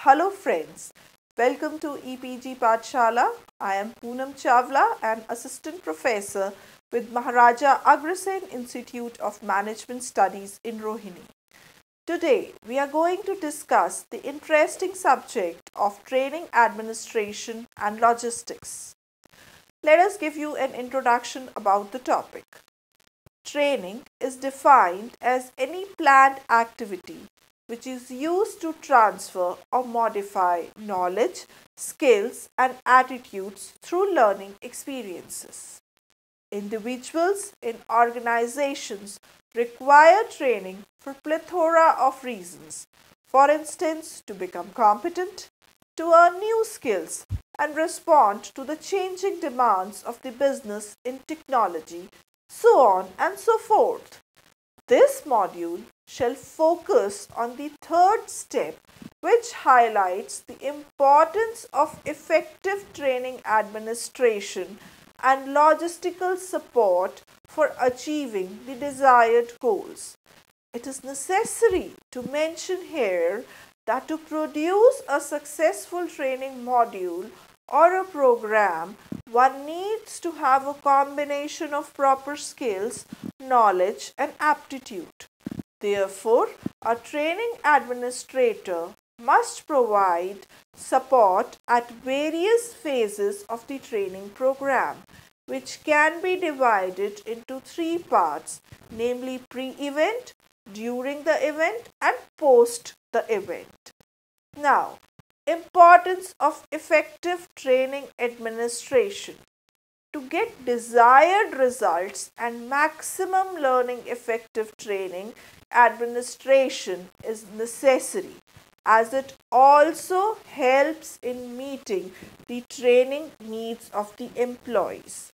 Hello friends, welcome to EPG Pathshala. I am Poonam Chawla, an assistant professor with Maharaja Agrasen Institute of Management Studies in Rohini. Today we are going to discuss the interesting subject of training administration and logistics. Let us give you an introduction about the topic. Training is defined as any planned activity which is used to transfer or modify knowledge, skills, and attitudes through learning experiences. Individuals in organizations require training for plethora of reasons. For instance, to become competent, to earn new skills, and respond to the changing demands of the business in technology, so on and so forth. This module shall focus on the third step, which highlights the importance of effective training administration and logistical support for achieving the desired goals. It is necessary to mention here that to produce a successful training module or a program, one needs to have a combination of proper skills, knowledge, and aptitude. Therefore, a training administrator must provide support at various phases of the training program, which can be divided into three parts, namely pre-event, during the event, and post the event. Now, importance of effective training administration. To get desired results and maximum learning, effective training administration is necessary, as it also helps in meeting the training needs of the employees.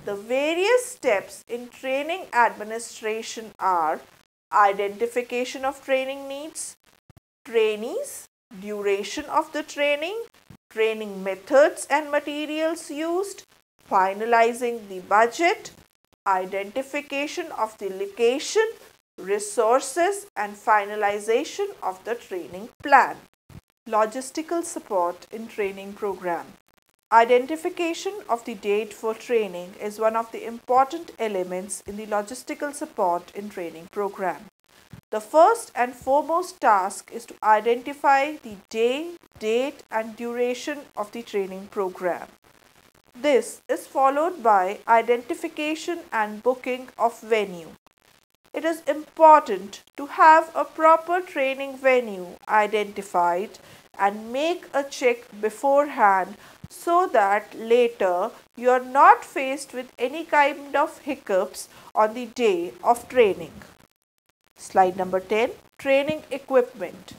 The various steps in training administration are identification of training needs, trainees, duration of the training, training methods and materials used, finalizing the budget, identification of the location, resources, and finalization of the training plan. Logistical support in training program. Identification of the date for training is one of the important elements in the logistical support in training program. The first and foremost task is to identify the day, date, and duration of the training program. This is followed by identification and booking of venue. It is important to have a proper training venue identified and make a check beforehand so that later you are not faced with any kind of hiccups on the day of training. Slide number 10, training equipment.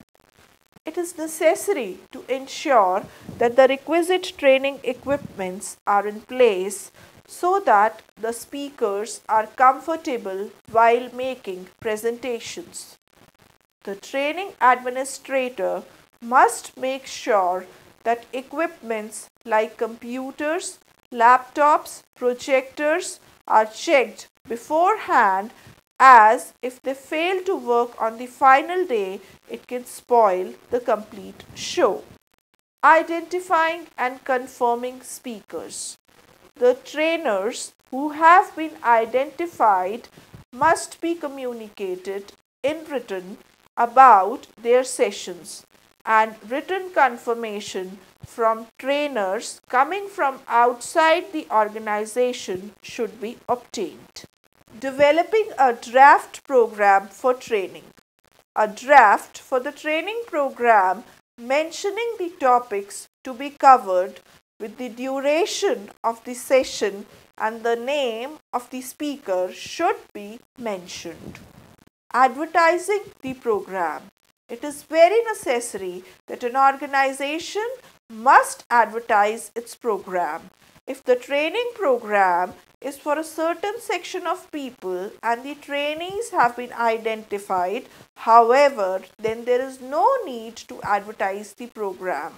It is necessary to ensure that the requisite training equipments are in place so that the speakers are comfortable while making presentations. The training administrator must make sure that equipments like computers, laptops, projectors are checked beforehand, as if they fail to work on the final day, it can spoil the complete show. Identifying and confirming speakers. The trainers who have been identified must be communicated in written about their sessions, and written confirmation from trainers coming from outside the organization should be obtained. Developing a draft program for training. A draft for the training program mentioning the topics to be covered with the duration of the session and the name of the speaker should be mentioned. Advertising the program. It is very necessary that an organization must advertise its program. If the training program is for a certain section of people and the trainees have been identified, however, then there is no need to advertise the program,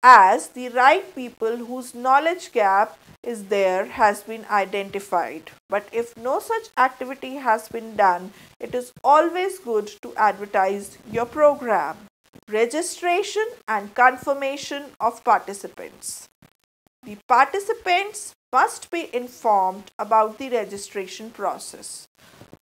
as the right people whose knowledge gap is there has been identified. But if no such activity has been done, it is always good to advertise your program. Registration and confirmation of participants. The participants must be informed about the registration process.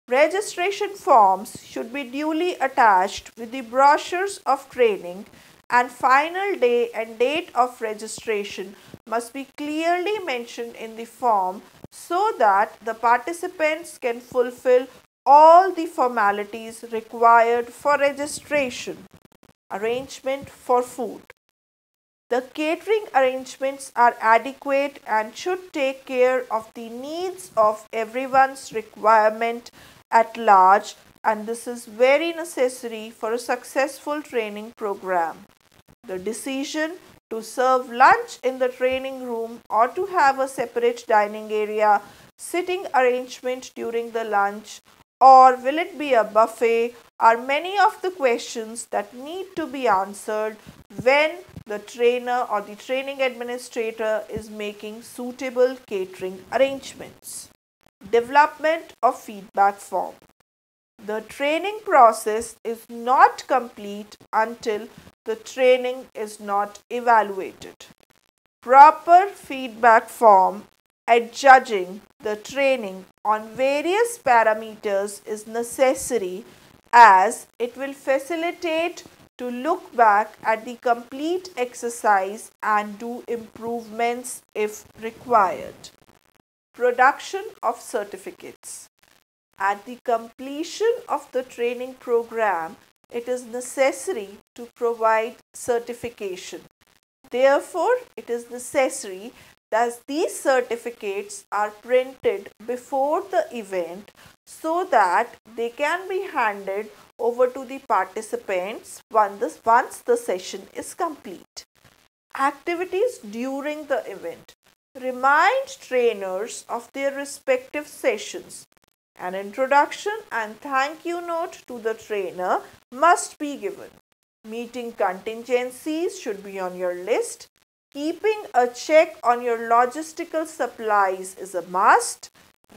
Registration forms should be duly attached with the brochures of training, and final day and date of registration must be clearly mentioned in the form so that the participants can fulfill all the formalities required for registration. Arrangement for food. The catering arrangements are adequate and should take care of the needs of everyone's requirement at large, and this is very necessary for a successful training program. The decision to serve lunch in the training room or to have a separate dining area, sitting arrangement during the lunch, or will it be a buffet are many of the questions that need to be answered when the trainer or the training administrator is making suitable catering arrangements. Development of feedback form. The training process is not complete until the training is not evaluated. Proper feedback form at judging the training on various parameters is necessary, as it will facilitate to look back at the complete exercise and do improvements if required. Production of certificates. At the completion of the training program, it is necessary to provide certification. Therefore, it is necessary that these certificates are printed before the event so that they can be handed over to the participants once the session is complete. Activities during the event. Remind trainers of their respective sessions. An introduction and thank you note to the trainer must be given. Meeting contingencies should be on your list. Keeping a check on your logistical supplies is a must.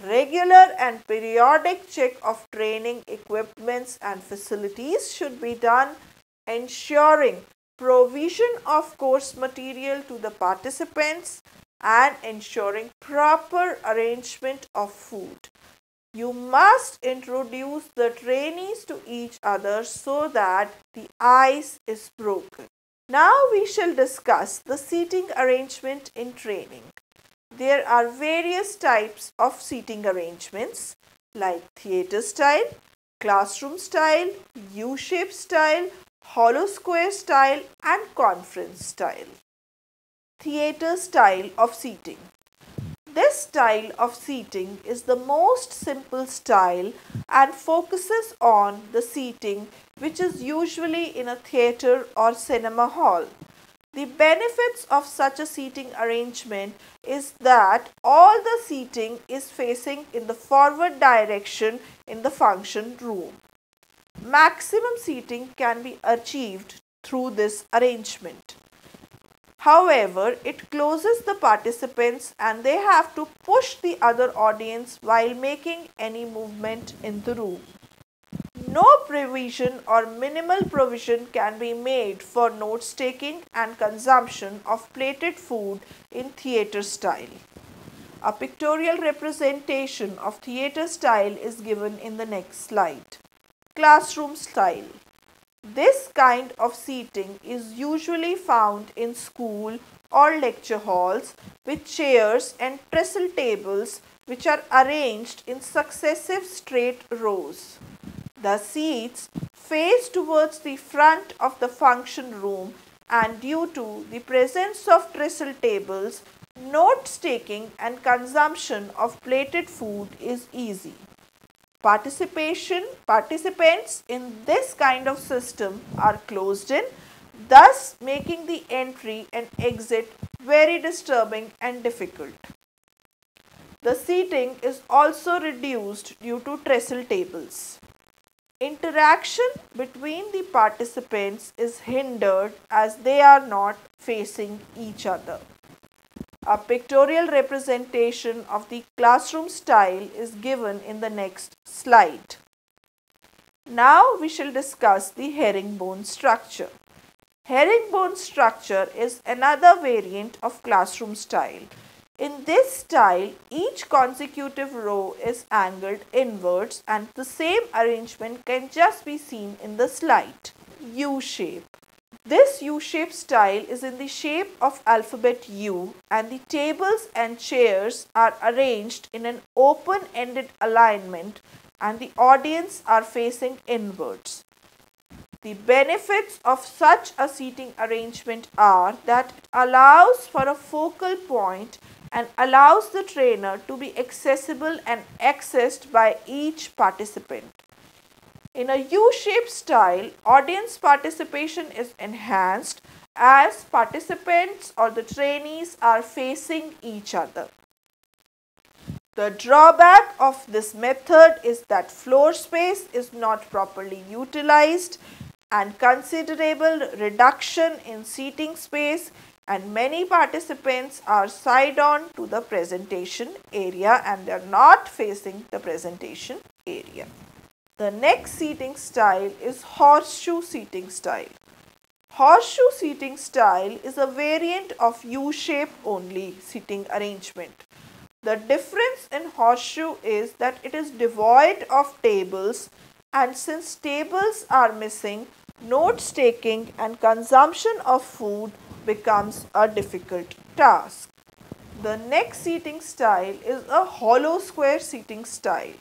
Regular and periodic check of training equipments and facilities should be done. Ensuring provision of course material to the participants and ensuring proper arrangement of food. You must introduce the trainees to each other so that the ice is broken. Now we shall discuss the seating arrangement in training. There are various types of seating arrangements like theatre style, classroom style, U-shape style, hollow square style and conference style. Theatre style of seating. This style of seating is the most simple style and focuses on the seating which is usually in a theatre or cinema hall. The benefits of such a seating arrangement is that all the seating is facing in the forward direction in the function room. Maximum seating can be achieved through this arrangement. However, it closes the participants and they have to push the other audience while making any movement in the room. No provision or minimal provision can be made for notes taking and consumption of plated food in theatre style. A pictorial representation of theatre style is given in the next slide. Classroom style. This kind of seating is usually found in school or lecture halls with chairs and trestle tables which are arranged in successive straight rows. The seats face towards the front of the function room, and due to the presence of trestle tables, notes taking and consumption of plated food is easy. Participants in this kind of system are closed in, thus making the entry and exit very disturbing and difficult. The seating is also reduced due to trestle tables. Interaction between the participants is hindered as they are not facing each other. A pictorial representation of the classroom style is given in the next slide. Now we shall discuss the herringbone structure. Herringbone structure is another variant of classroom style. In this style, each consecutive row is angled inwards and the same arrangement can just be seen in the slide. U-shape. This U-shape style is in the shape of alphabet U and the tables and chairs are arranged in an open-ended alignment and the audience are facing inwards. The benefits of such a seating arrangement are that it allows for a focal point and allows the trainer to be accessible and accessed by each participant. In a U-shaped style, audience participation is enhanced as participants or the trainees are facing each other. The drawback of this method is that floor space is not properly utilized and considerable reduction in seating space, and many participants are side on to the presentation area and they are not facing the presentation area. The next seating style is horseshoe seating style. Horseshoe seating style is a variant of U-shape only seating arrangement. The difference in horseshoe is that it is devoid of tables, and since tables are missing, note taking and consumption of food becomes a difficult task. The next seating style is a hollow square seating style.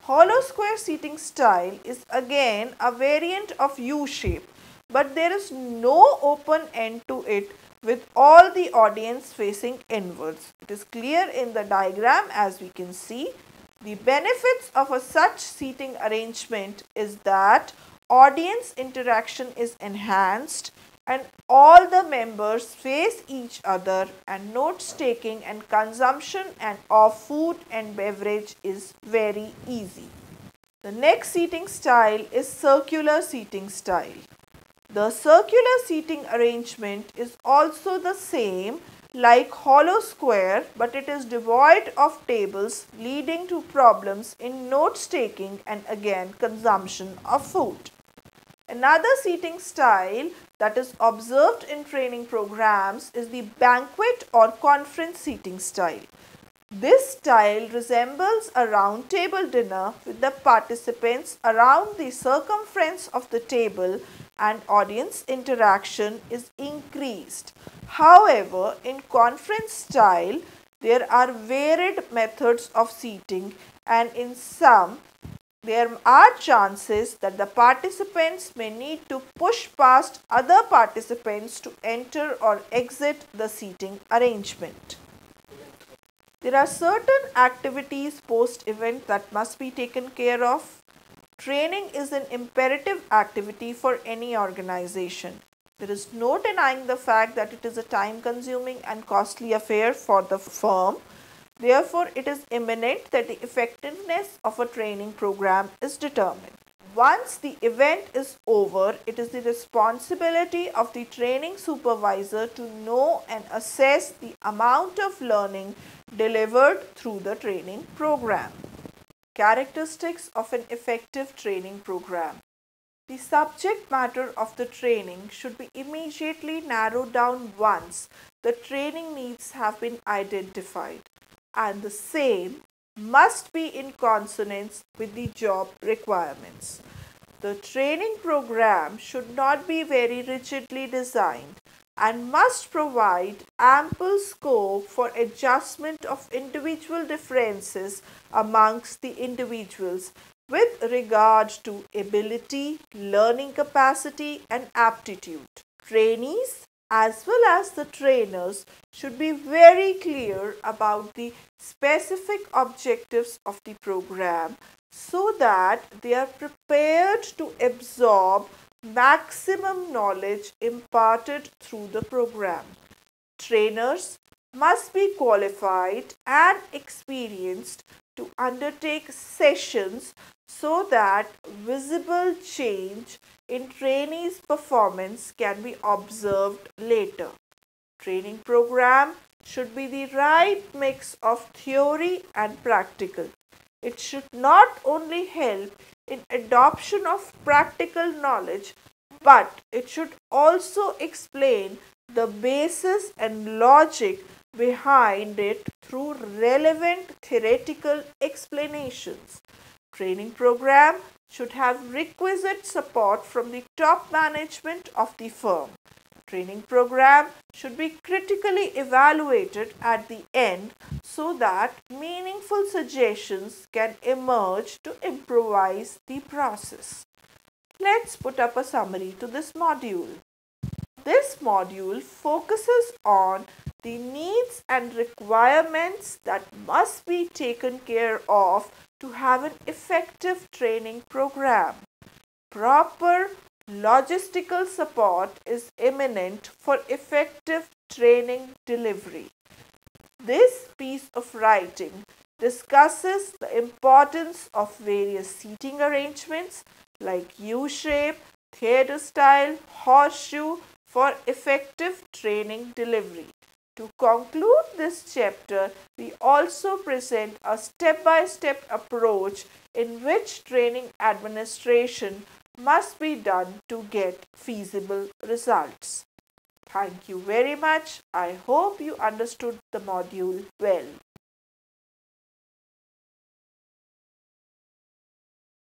Hollow square seating style is again a variant of U-shape, but there is no open end to it with all the audience facing inwards. It is clear in the diagram as we can see. The benefits of a such seating arrangement is that audience interaction is enhanced and all the members face each other and notes taking and consumption and of food and beverage is very easy. The next seating style is circular seating style. The circular seating arrangement is also the same like hollow square, but it is devoid of tables, leading to problems in notes taking and again consumption of food. Another seating style that is observed in training programs is the banquet or conference seating style. This style resembles a round table dinner with the participants around the circumference of the table and audience interaction is increased. However, in conference style, there are varied methods of seating and in some, there are chances that the participants may need to push past other participants to enter or exit the seating arrangement. There are certain activities post-event that must be taken care of. Training is an imperative activity for any organization. There is no denying the fact that it is a time-consuming and costly affair for the firm. Therefore, it is imminent that the effectiveness of a training program is determined. Once the event is over, it is the responsibility of the training supervisor to know and assess the amount of learning delivered through the training program. Characteristics of an effective training program. The subject matter of the training should be immediately narrowed down once the training needs have been identified, and the same must be in consonance with the job requirements. The training program should not be very rigidly designed and must provide ample scope for adjustment of individual differences amongst the individuals with regard to ability, learning capacity and aptitude. Trainees as well as the trainers should be very clear about the specific objectives of the program so that they are prepared to absorb maximum knowledge imparted through the program. Trainers must be qualified and experienced to undertake sessions so that visible change in trainees' performance can be observed later. Training program should be the right mix of theory and practical. It should not only help in adoption of practical knowledge, but it should also explain the basis and logic behind it through relevant theoretical explanations. Training program should have requisite support from the top management of the firm. Training program should be critically evaluated at the end so that meaningful suggestions can emerge to improvise the process. Let's put up a summary to this module. This module focuses on the needs and requirements that must be taken care of to have an effective training program. Proper logistical support is imminent for effective training delivery. This piece of writing discusses the importance of various seating arrangements like U-shape, theatre style, horseshoe for effective training delivery. To conclude this chapter, we also present a step-by-step approach in which training administration must be done to get feasible results. Thank you very much. I hope you understood the module well.